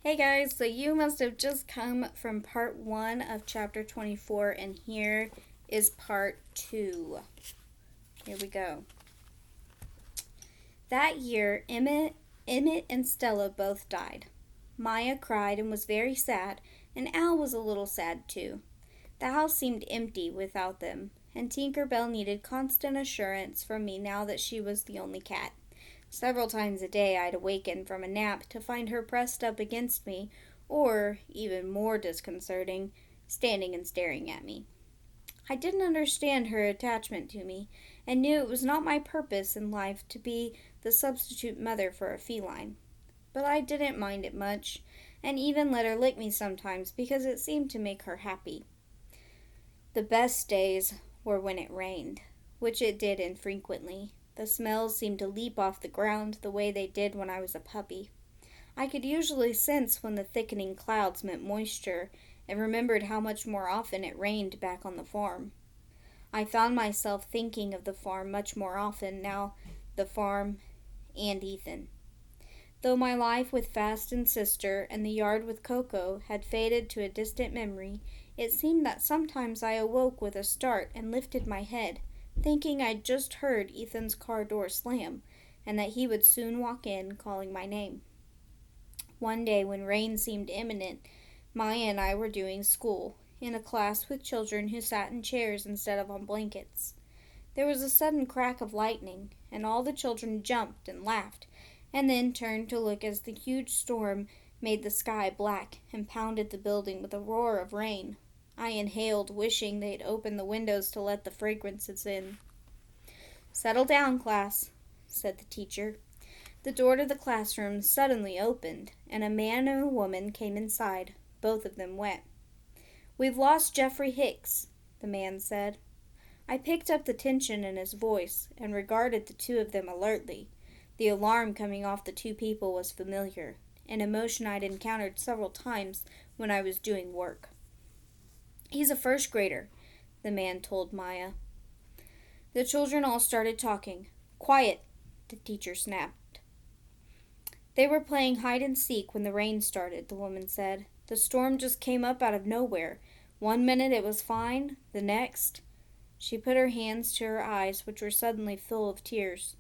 Hey guys, so you must have just come from part 1 of chapter 24, and here is part 2. Here we go. That year, Emmett and Stella both died. Maya cried and was very sad, and Al was a little sad too. The house seemed empty without them, and Tinker Bell needed constant assurance from me now that she was the only cat. Several times a day I'd awaken from a nap to find her pressed up against me, or, even more disconcerting, standing and staring at me. I didn't understand her attachment to me, and knew it was not my purpose in life to be the substitute mother for a feline. But I didn't mind it much, and even let her lick me sometimes because it seemed to make her happy. The best days were when it rained, which it did infrequently. The smells seemed to leap off the ground the way they did when I was a puppy. I could usually sense when the thickening clouds meant moisture, and remembered how much more often it rained back on the farm. I found myself thinking of the farm much more often now, the farm and Ethan. Though my life with Fast and Sister and the yard with Coco had faded to a distant memory, it seemed that sometimes I awoke with a start and lifted my head, thinking I'd just heard Ethan's car door slam, and that he would soon walk in, calling my name. One day, when rain seemed imminent, Maya and I were doing school, in a class with children who sat in chairs instead of on blankets. There was a sudden crack of lightning, and all the children jumped and laughed, and then turned to look as the huge storm made the sky black and pounded the building with a roar of rain. I inhaled, wishing they'd open the windows to let the fragrances in. "Settle down, class," said the teacher. The door to the classroom suddenly opened, and a man and a woman came inside, both of them wet. "We've lost Jeffrey Hicks," the man said. I picked up the tension in his voice and regarded the two of them alertly. The alarm coming off the two people was familiar, an emotion I'd encountered several times when I was doing work. "He's a first grader," the man told Maya. The children all started talking. "Quiet," the teacher snapped. "They were playing hide and seek when the rain started," the woman said. "The storm just came up out of nowhere. One minute it was fine, the next—" She put her hands to her eyes, which were suddenly full of tears.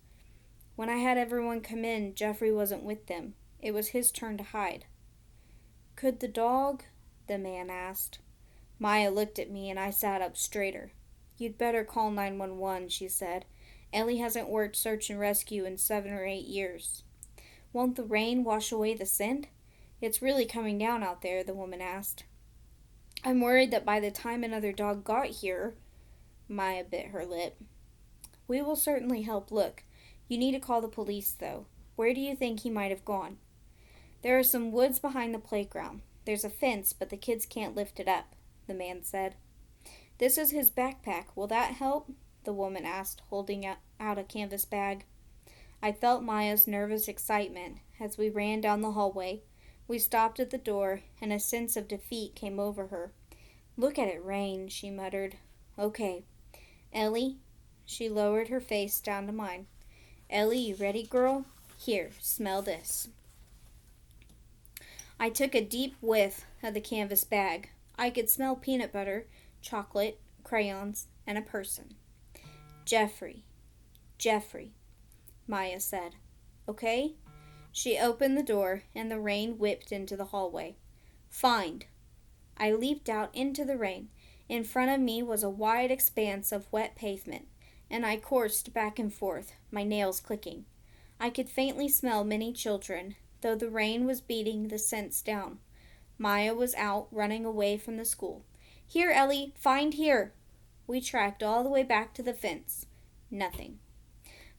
"When I had everyone come in, Jeffrey wasn't with them. It was his turn to hide." "Could the dog?" the man asked. Maya looked at me and I sat up straighter. "You'd better call 911, she said. "Ellie hasn't worked search and rescue in 7 or 8 years." "Won't the rain wash away the scent? It's really coming down out there," the woman asked. "I'm worried that by the time another dog got here—" Maya bit her lip. "We will certainly help look. You need to call the police, though. Where do you think he might have gone?" "There are some woods behind the playground. There's a fence, but the kids can't lift it up," the man said. "This is his backpack. Will that help?" the woman asked, holding out a canvas bag. I felt Maya's nervous excitement as we ran down the hallway. We stopped at the door, and a sense of defeat came over her. "Look at it rain," she muttered. "Okay. Ellie," she lowered her face down to mine. "Ellie, you ready, girl? Here, smell this." I took a deep whiff of the canvas bag. I could smell peanut butter, chocolate, crayons, and a person. "Jeffrey, Jeffrey," Maya said. "Okay?" She opened the door, and the rain whipped into the hallway. "Find." I leaped out into the rain. In front of me was a wide expanse of wet pavement, and I coursed back and forth, my nails clicking. I could faintly smell many children, though the rain was beating the scents down. Maya was out, running away from the school. "Here, Ellie! Find here!" We tracked all the way back to the fence. Nothing.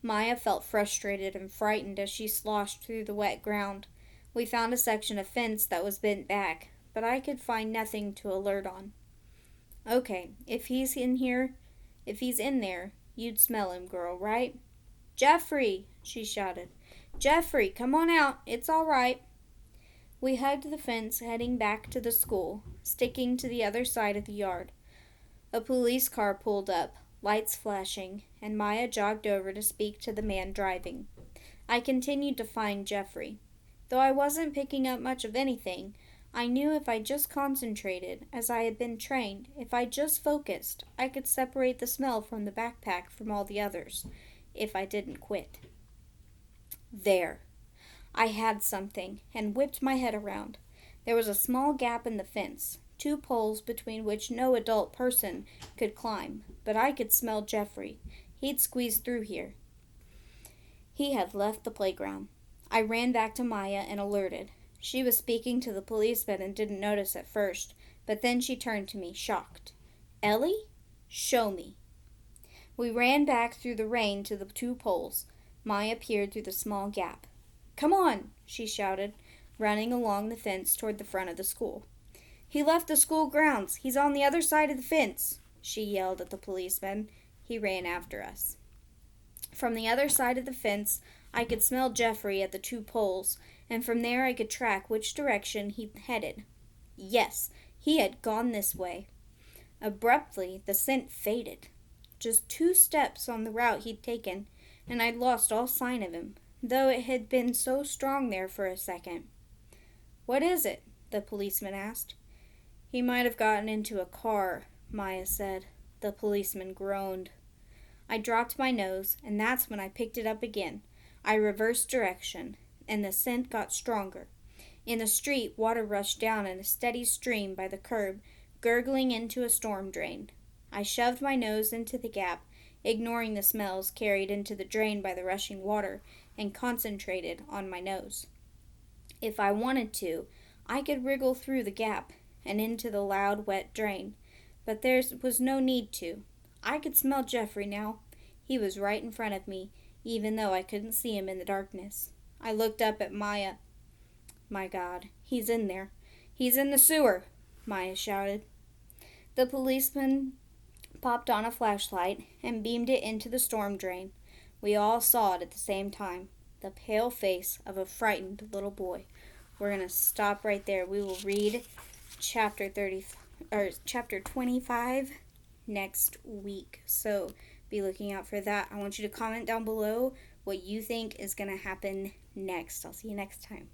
Maya felt frustrated and frightened as she sloshed through the wet ground. We found a section of fence that was bent back, but I could find nothing to alert on. "Okay, if he's in there, you'd smell him, girl, right?" "Jeffrey!" she shouted. "Jeffrey, come on out. It's all right." We hugged the fence, heading back to the school, sticking to the other side of the yard. A police car pulled up, lights flashing, and Maya jogged over to speak to the man driving. I continued to find Jeffrey. Though I wasn't picking up much of anything, I knew if I just concentrated, as I had been trained, if I just focused, I could separate the smell from the backpack from all the others, if I didn't quit. There. I had something, and whipped my head around. There was a small gap in the fence, 2 poles between which no adult person could climb, but I could smell Jeffrey. He'd squeezed through here. He had left the playground. I ran back to Maya and alerted. She was speaking to the policeman and didn't notice at first, but then she turned to me, shocked. Ellie? Show me. We ran back through the rain to the 2 poles. Maya peered through the small gap. Come on, she shouted, running along the fence toward the front of the school. He left the school grounds. He's on the other side of the fence, she yelled at the policeman. He ran after us. From the other side of the fence, I could smell Jeffrey at the 2 poles, and from there I could track which direction he headed. Yes, he had gone this way. Abruptly, the scent faded. Just 2 steps on the route he'd taken, and I'd lost all sign of him, though it had been so strong there for a second. What is it? The policeman asked. He might have gotten into a car, Maya said. The policeman groaned. I dropped my nose, and that's when I picked it up again. I reversed direction, and the scent got stronger. In the street, water rushed down in a steady stream by the curb, gurgling into a storm drain. I shoved my nose into the gap, ignoring the smells carried into the drain by the rushing water, and concentrated on my nose. If I wanted to, I could wriggle through the gap and into the loud, wet drain, but there was no need to. I could smell Jeffrey now. He was right in front of me, even though I couldn't see him in the darkness. I looked up at Maya. My God, he's in there. He's in the sewer, Maya shouted. The policeman popped on a flashlight and beamed it into the storm drain. We all saw it at the same time, the pale face of a frightened little boy. We're going to stop right there. We will read chapter 25 next week. So be looking out for that. I want you to comment down below what you think is going to happen next. I'll see you next time.